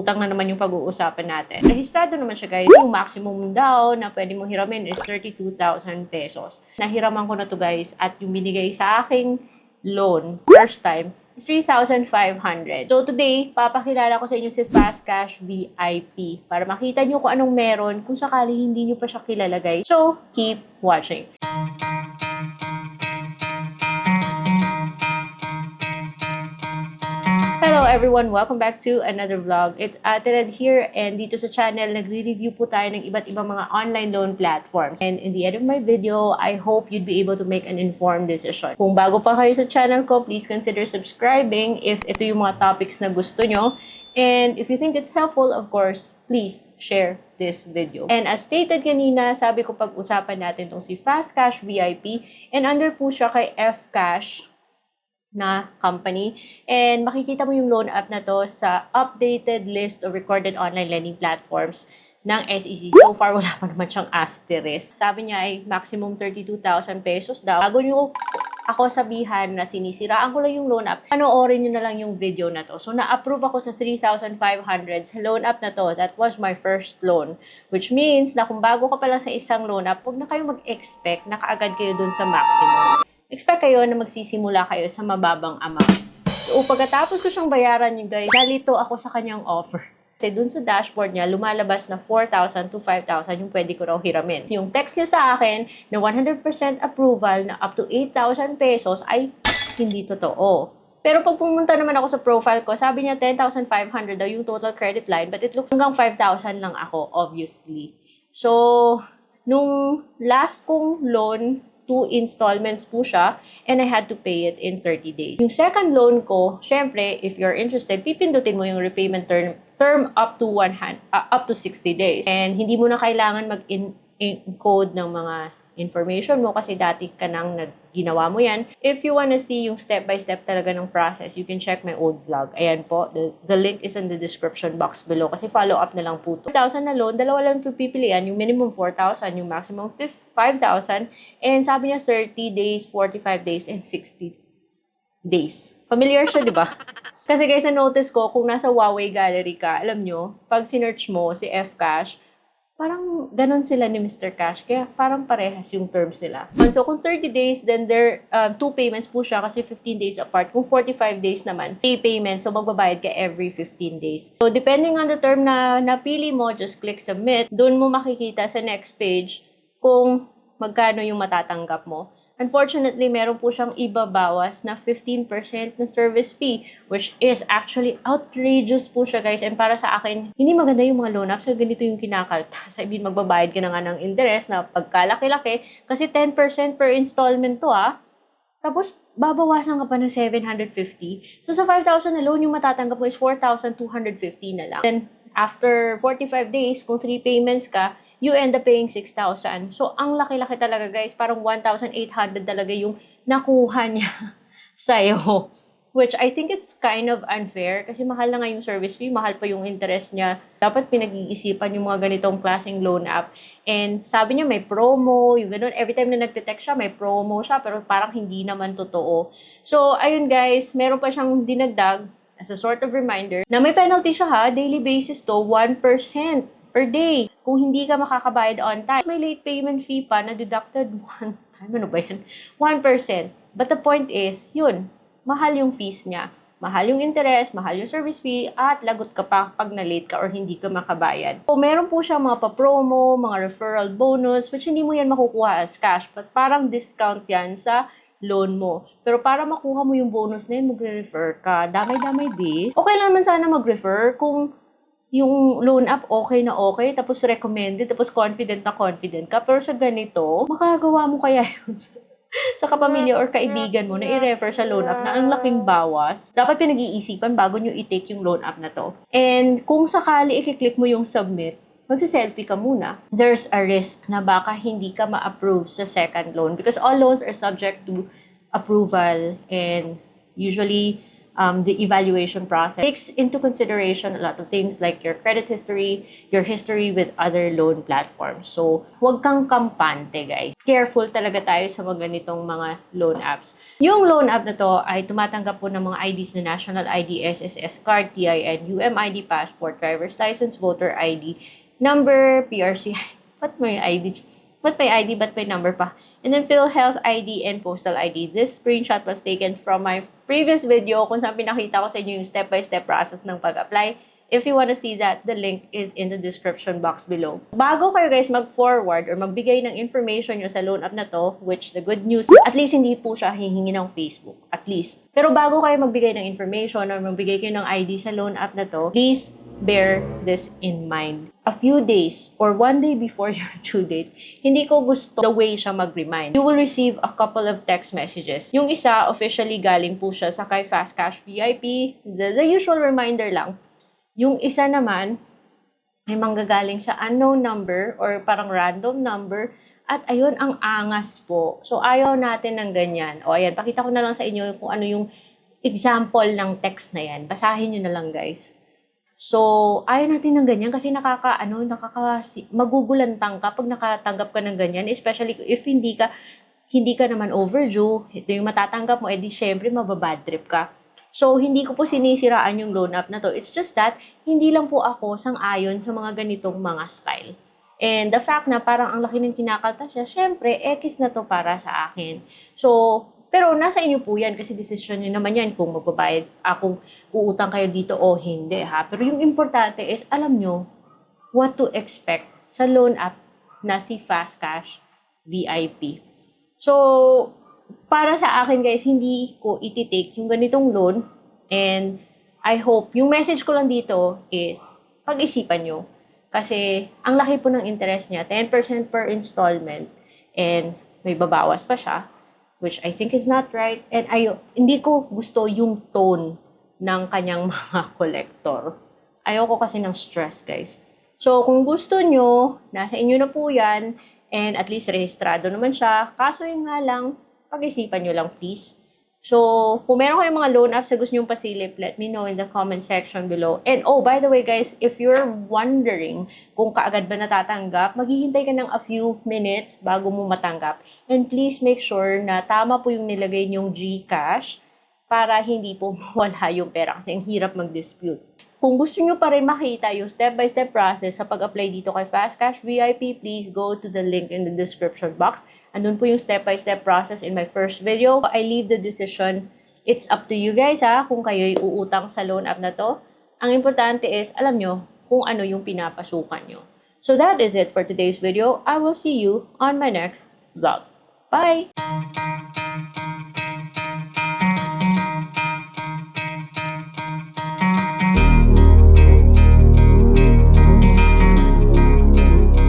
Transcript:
utang na naman yung pag-uusapan natin. Rehistrado naman siya guys. Yung maximum down na pwede mong hiramin is 32,000 pesos. Nahiraman ko na to guys at yung binigay sa aking loan, first time, is 3,500. So today, papakilala ko sa inyo si Fast Cash VIP para makita nyo kung anong meron kung sakali hindi nyo pa siya kilala guys. So, keep watching. Hello everyone! Welcome back to another vlog. It's Ate Red here and dito sa channel, nagre-review po tayo ng iba't ibang mga online loan platforms. And in the end of my video, I hope you'd be able to make an informed decision. Kung bago pa kayo sa channel ko, please consider subscribing if ito yung mga topics na gusto nyo. And if you think it's helpful, of course, please share this video. And as stated kanina, sabi ko pag-usapan natin itong si Fast Cash VIP and under po siya kay Fcash na company. And makikita mo yung loan app na to sa updated list of recorded online lending platforms ng SEC. So far, wala pa naman siyang asterisk. Sabi niya ay maximum 32,000 pesos daw. Bago nyo ako sabihan na sinisiraan ko lang yung loan app, panoorin nyo na lang yung video na to. So, na-approve ako sa 3,500 sa loan app na to. That was my first loan. Which means na kung bago ka pa lang sa isang loan app, huwag na kayo mag-expect na kaagad kayo dun sa maximum. Expect kayo na magsisimula kayo sa mababang amount. So, pagkatapos ko siyang bayaran yung guys, nalito ako sa kanyang offer. Kasi dun sa dashboard niya, lumalabas na 4,000 to 5,000 yung pwede ko raw hiramin. Yung text niya sa akin na 100% approval na up to 8,000 pesos ay hindi totoo. Pero pag pumunta naman ako sa profile ko, sabi niya 10,500 daw yung total credit line, but it looks hanggang 5,000 lang ako, obviously. So, nung last kong loan, 2 installments po siya, and I had to pay it in 30 days. Yung second loan ko, syempre, if you're interested, pipindutin mo yung repayment term up to 60 days. And hindi mo na kailangan mag-encode ng mga information mo kasi dati ka nang ginawa mo yan. If you wanna see yung step-by-step talaga ng process, you can check my old vlog. Ayan po, the link is in the description box below kasi follow-up na lang po to. 4,000 na loan, dalawa lang pipilian, yung minimum 4,000, yung maximum 5,000, and sabi niya 30 days, 45 days, and 60 days. Familiar siya, di ba? Kasi guys, na-notice ko, kung nasa Huawei Gallery ka, alam nyo, pag sinearch mo si Fcash, parang ganon sila ni Mr. Cash. Kaya parang parehas yung terms nila. So, kung 30 days, then there 2 payments po siya kasi 15 days apart. Kung 45 days naman, pay payment. So, magbabayad ka every 15 days. So, depending on the term na napili mo, just click submit. Doon mo makikita sa next page kung magkano yung matatanggap mo. Unfortunately, meron po siyang ibabawas na 15% na service fee, which is actually outrageous po siya, guys. And para sa akin, hindi maganda yung mga loan apps. So, ganito yung kinakaltas. I mean, magbabayad ka na nga ng interest na pagkalaki-laki. Kasi 10% per installment to, Tapos, babawasan ka pa ng 750. So, sa 5,000 na loan, yung matatanggap mo is 4,250 na lang. Then, after 45 days, kung 3 payments ka, you end up paying 6,000. So, ang laki-laki talaga, guys. Parang 1,800 talaga yung nakuha niya sa'yo. Which I think it's kind of unfair kasi mahal na nga yung service fee, mahal pa yung interest niya. Dapat pinag-iisipan yung mga ganitong klaseng loan app. And sabi niya may promo, yung ganun. Every time na nagte-text siya, may promo siya, pero parang hindi naman totoo. So, ayun guys, meron pa siyang dinagdag as a sort of reminder na may penalty siya daily basis to 1% per day. Kung hindi ka makakabayad on time, may late payment fee pa na deducted one time. Ano ba yan? 1%. But the point is, yun, mahal yung fees niya. Mahal yung interest, mahal yung service fee, at lagot ka pa pag na-late ka or hindi ka makabayad. So, meron po siya mga pa-promo, mga referral bonus, which hindi mo yan makukuha as cash, but parang discount yan sa loan mo. Pero para makuha mo yung bonus na yun, magre-refer ka. Damay-damay bis. Okay lang naman sana mag-refer kung yung loan app okay na okay, tapos recommended, tapos confident na confident ka. Pero sa ganito, makagawa mo kaya yun sa kapamilya or kaibigan mo na i-refer sa loan app na ang laking bawas. Dapat pinag-iisipan bago nyo i-take yung loan app na to. And kung sakali i-click mo yung submit, magsi-selfie ka muna. There's a risk na baka hindi ka ma-approve sa second loan because all loans are subject to approval and usually the evaluation process takes into consideration a lot of things like your credit history, your history with other loan platforms. So, huwag kang kampante, guys. Careful talaga tayo sa mga ganitong mga loan apps. Yung loan app na to ay tumatanggap po ng mga IDs na National ID, SSS card, TIN, UMID, passport, driver's license, voter ID, number, PRC. Ba't may ID? Ba't may ID? Ba't may number pa? And then PhilHealth ID and Postal ID. This screenshot was taken from my previous video kung saan pinakita ko sa inyo yung step-by-step process ng pag-apply. If you want to see that, the link is in the description box below. Bago kayo guys mag-forward or magbigay ng information nyo sa loan app na to, which the good news, at least hindi po siya hihingi ng Facebook. At least. Pero bago kayo magbigay ng information or magbigay kayo ng ID sa loan app na to, please bear this in mind. A few days or one day before your due date, hindi ko gusto the way siya mag-remind. You will receive a couple of text messages. Yung isa, officially galing po siya sa kay Fast Cash VIP, the usual reminder lang. Yung isa naman, ay manggagaling sa unknown number or parang random number. At ayun, ang angas po. So, ayaw natin ng ganyan. O ayan, pakita ko na lang sa inyo kung ano yung example ng text na yan. Basahin nyo na lang, guys. So, ayaw natin ng ganyan kasi magugulantang ka pag nakatanggap ka ng ganyan, especially if hindi ka naman overdue, ito yung matatanggap mo, edi syempre mababad trip ka. So, hindi ko po sinisiraan yung loan app na to. It's just that, hindi lang po ako sang-ayon sa mga ganitong mga style. And the fact na parang ang laki ng kinakalta siya, syempre, X na to para sa akin. So, pero nasa inyo po yan kasi decision nyo naman yan kung magbabayad, kung uutang kayo dito o hindi ha. Pero yung importante is alam nyo what to expect sa loan app na si Fast Cash VIP. So, para sa akin guys, hindi ko ititake yung ganitong loan and I hope, yung message ko lang dito is pag-isipan nyo. Kasi ang laki po ng interest niya, 10% per installment and may babawas pa siya, which I think is not right. And hindi ko gusto yung tone ng kanyang mga collector. Ayoko kasi ng stress, guys. So, kung gusto nyo, nasa inyo na po yan, and at least rehistrado naman siya. Kaso yun nga lang, pag-isipan nyo lang, please. So, kung meron kayong mga loan apps na gusto nyo pasilip, let me know in the comment section below. And oh, by the way guys, if you're wondering kung kaagad ba natatanggap, maghihintay ka ng a few minutes bago mo matanggap. And please make sure na tama po yung nilagay nyong GCash para hindi po mawala yung pera kasi ang hirap mag-dispute. Kung gusto nyo pa rin makita yung step-by-step process sa pag-apply dito kay Fast Cash VIP, please go to the link in the description box. Andun po yung step-by-step process in my first video. I leave the decision. It's up to you guys ha, kung kayo'y uutang sa loan app na to. Ang importante is, alam nyo kung ano yung pinapasukan nyo. So that is it for today's video. I will see you on my next vlog. Bye!